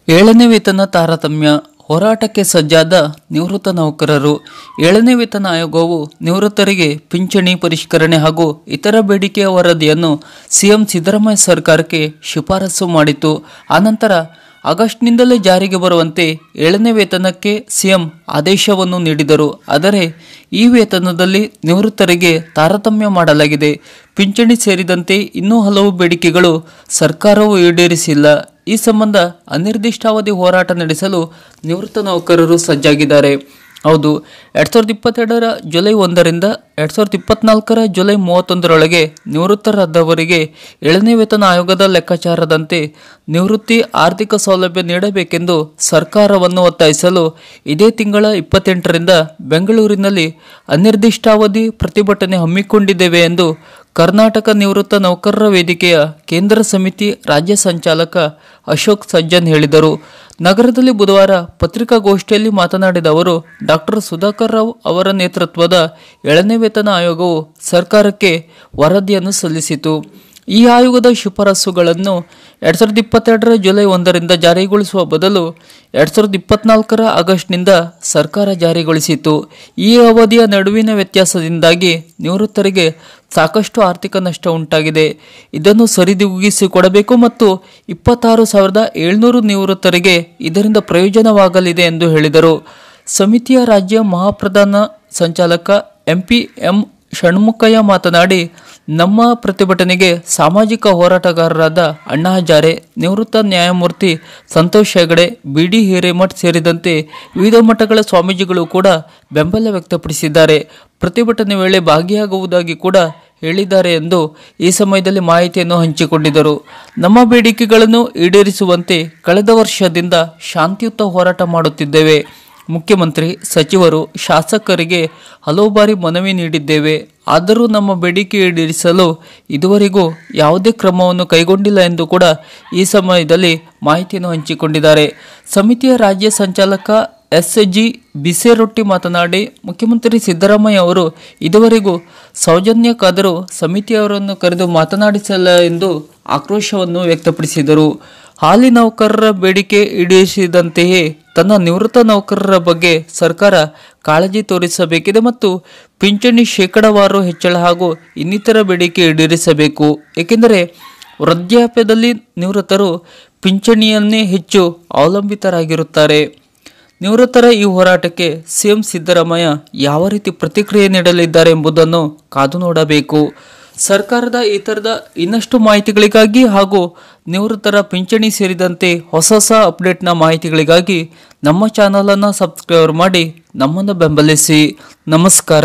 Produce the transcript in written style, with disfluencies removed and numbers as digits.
ಏಳನೇ ವೇತನ ತಾರತಮ್ಯ ಹೋರಾಟಕ್ಕೆ ಸಜ್ಜಾದ ನಿವೃತ್ತ ನೌಕರರು. ಏಳನೇ ವೇತನ ಆಯೋಗವು ನಿವೃತ್ತರಿಗೆ ಪಿಂಚಣಿ ಪರಿಷ್ಕರಣೆ ಹಾಗೂ ಇತರ ಬೇಡಿಕೆಯ ವರದಿಯನ್ನು ಸಿಎಂ ಸಿದ್ದರಾಮಯ್ಯ ಸರ್ಕಾರಕ್ಕೆ ಶಿಫಾರಸು ಮಾಡಿತು. ಆನಂತರ ಆಗಸ್ಟ್ನಿಂದಲೇ ಜಾರಿಗೆ ಬರುವಂತೆ ಏಳನೇ ವೇತನಕ್ಕೆ ಸಿಎಂ ಆದೇಶವನ್ನು ನೀಡಿದರು. ಆದರೆ ಈ ವೇತನದಲ್ಲಿ ನಿವೃತ್ತರಿಗೆ ತಾರತಮ್ಯ ಮಾಡಲಾಗಿದೆ. ಪಿಂಚಣಿ ಸೇರಿದಂತೆ ಇನ್ನೂ ಹಲವು ಬೇಡಿಕೆಗಳು ಸರ್ಕಾರವು ಈಡೇರಿಸಿಲ್ಲ. ಈ ಸಂಬಂಧ ಅನಿರ್ದಿಷ್ಟಾವಧಿ ಹೋರಾಟ ನಡೆಸಲು ನಿವೃತ್ತ ನೌಕರರು ಸಜ್ಜಾಗಿದ್ದಾರೆ. ಹೌದು, 2022ರ ಜುಲೈ 1ರಿಂದ 2024ರ ಜುಲೈ 31ರೊಳಗೆ ನಿವೃತ್ತರಾದವರಿಗೆ ಏಳನೇ ವೇತನ ಆಯೋಗದ ಲೆಕ್ಕಾಚಾರದಂತೆ ನಿವೃತ್ತಿ ಆರ್ಥಿಕ ಸೌಲಭ್ಯ ನೀಡಬೇಕೆಂದು ಸರ್ಕಾರವನ್ನು ಒತ್ತಾಯಿಸಲು ಇದೇ ತಿಂಗಳ 28ರಿಂದ ಬೆಂಗಳೂರಿನಲ್ಲಿ ಅನಿರ್ದಿಷ್ಟಾವಧಿ ಪ್ರತಿಭಟನೆ ಹಮ್ಮಿಕೊಂಡಿದ್ದೇವೆ ಎಂದು ಕರ್ನಾಟಕ ನಿವೃತ್ತ ನೌಕರರ ವೇದಿಕೆಯ ಕೇಂದ್ರ ಸಮಿತಿ ರಾಜ್ಯ ಸಂಚಾಲಕ ಅಶೋಕ್ ಸಜ್ಜನ್ ಹೇಳಿದರು. ನಗರದಲ್ಲಿ ಬುಧವಾರ ಪತ್ರಿಕಾಗೋಷ್ಠಿಯಲ್ಲಿ ಮಾತನಾಡಿದ ಅವರು, ಡಾಕ್ಟರ್ ಸುಧಾಕರ್ ರಾವ್ ಅವರ ನೇತೃತ್ವದ ಏಳನೇ ವೇತನ ಆಯೋಗವು ಸರ್ಕಾರಕ್ಕೆ ವರದಿಯನ್ನು ಸಲ್ಲಿಸಿತು. ಈ ಆಯೋಗದ ಶಿಫಾರಸುಗಳನ್ನು 2022ರ ಜುಲೈ 1ರಿಂದ ಜಾರಿಗೊಳಿಸುವ ಬದಲು 2024ರ ಆಗಸ್ಟ್ನಿಂದ ಸರ್ಕಾರ ಜಾರಿಗೊಳಿಸಿತು. ಈ ಅವಧಿಯ ನಡುವಿನ ವ್ಯತ್ಯಾಸದಿಂದಾಗಿ ನಿವೃತ್ತರಿಗೆ ಸಾಕಷ್ಟು ಆರ್ಥಿಕ ನಷ್ಟ ಉಂಟಾಗಿದೆ. ಇದನ್ನು ಸರಿದೂಗಿಸಿಕೊಡಬೇಕು ಮತ್ತು 26,700 ನಿವೃತ್ತರಿಗೆ ಇದರಿಂದ ಪ್ರಯೋಜನವಾಗಲಿದೆ ಎಂದು ಹೇಳಿದರು. ಸಮಿತಿಯ ರಾಜ್ಯ ಮಹಾಪ್ರಧಾನ ಸಂಚಾಲಕ ಎಂಪಿ ಎಂ ಷಣ್ಮುಖಯ್ಯ ಮಾತನಾಡಿ, ನಮ್ಮ ಪ್ರತಿಭಟನೆಗೆ ಸಾಮಾಜಿಕ ಹೋರಾಟಗಾರರಾದ ಅಣ್ಣಾ ಹಜಾರೆ, ನಿವೃತ್ತ ನ್ಯಾಯಮೂರ್ತಿ ಸಂತೋಷ್ ಹೆಗಡೆ, ಬಿಡಿ ಹಿರೇಮಠ್ ಸೇರಿದಂತೆ ವಿವಿಧ ಮಠಗಳ ಸ್ವಾಮೀಜಿಗಳು ಕೂಡ ಬೆಂಬಲ ವ್ಯಕ್ತಪಡಿಸಿದ್ದಾರೆ. ಪ್ರತಿಭಟನೆ ವೇಳೆ ಭಾಗಿಯಾಗುವುದಾಗಿ ಕೂಡ ಹೇಳಿದ್ದಾರೆ ಎಂದು ಈ ಸಮಯದಲ್ಲಿ ಮಾಹಿತಿಯನ್ನು ಹಂಚಿಕೊಂಡಿದ್ದರು. ನಮ್ಮ ಬೇಡಿಕೆಗಳನ್ನು ಈಡೇರಿಸುವಂತೆ ಕಳೆದ ವರ್ಷದಿಂದ ಶಾಂತಿಯುತ ಹೋರಾಟ ಮಾಡುತ್ತಿದ್ದೇವೆ. ಮುಖ್ಯಮಂತ್ರಿ, ಸಚಿವರು, ಶಾಸಕರಿಗೆ ಹಲವು ಬಾರಿ ಮನವಿ ನೀಡಿದ್ದೇವೆ. ಆದರೂ ನಮ್ಮ ಬೇಡಿಕೆ ಈಡೇರಿಸಲು ಇದುವರೆಗೂ ಯಾವುದೇ ಕ್ರಮವನ್ನು ಕೈಗೊಂಡಿಲ್ಲ ಎಂದು ಕೂಡ ಈ ಸಮಯದಲ್ಲಿ ಮಾಹಿತಿಯನ್ನು ಹಂಚಿಕೊಂಡಿದ್ದಾರೆ. ಸಮಿತಿಯ ರಾಜ್ಯ ಸಂಚಾಲಕ ಎಸ್.ಜಿ. ಬಿಸೇರೊಟ್ಟಿ ಮಾತನಾಡಿ, ಮುಖ್ಯಮಂತ್ರಿ ಸಿದ್ದರಾಮಯ್ಯ ಅವರು ಇದುವರೆಗೂ ಸೌಜನ್ಯಕ್ಕಾದರೂ ಸಮಿತಿಯವರನ್ನು ಕರೆದು ಮಾತನಾಡಿಸಿಲ್ಲ ಎಂದು ಆಕ್ರೋಶವನ್ನು ವ್ಯಕ್ತಪಡಿಸಿದರು. ಹಾಲಿ ನೌಕರರ ಬೇಡಿಕೆ ಈಡೇರಿಸಿದಂತೆಯೇ ತನ್ನ ನಿವೃತ್ತ ನೌಕರರ ಬಗ್ಗೆ ಸರ್ಕಾರ ಕಾಳಜಿ ತೋರಿಸಬೇಕಿದೆ ಮತ್ತು ಪಿಂಚಣಿ ಶೇಕಡಾವಾರು ಹೆಚ್ಚಳ ಹಾಗೂ ಇನ್ನಿತರ ಬೇಡಿಕೆ ಈಡೇರಿಸಬೇಕು. ಏಕೆಂದರೆ ವೃದ್ಧಾಪ್ಯದಲ್ಲಿ ನಿವೃತ್ತರು ಪಿಂಚಣಿಯನ್ನೇ ಹೆಚ್ಚು ಅವಲಂಬಿತರಾಗಿರುತ್ತಾರೆ. ನಿವೃತ್ತರ ಈ ಹೋರಾಟಕ್ಕೆ ಸಿಎಂ ಸಿದ್ದರಾಮಯ್ಯ ಯಾವ ರೀತಿ ಪ್ರತಿಕ್ರಿಯೆ ನೀಡಲಿದ್ದಾರೆ ಎಂಬುದನ್ನು ಕಾದು ನೋಡಬೇಕು. ಸರ್ಕಾರದ ಈ ಥರದ ಇನ್ನಷ್ಟು ಮಾಹಿತಿಗಳಿಗಾಗಿ ಹಾಗೂ ನಿವೃತ್ತರ ಪಿಂಚಣಿ ಸೇರಿದಂತೆ ಹೊಸ ಅಪ್ಡೇಟ್ನ ಮಾಹಿತಿಗಳಿಗಾಗಿ ನಮ್ಮ ಚಾನಲನ್ನು ಸಬ್ಸ್ಕ್ರೈಬ್ ಮಾಡಿ ನಮ್ಮನ್ನು ಬೆಂಬಲಿಸಿ. ನಮಸ್ಕಾರ.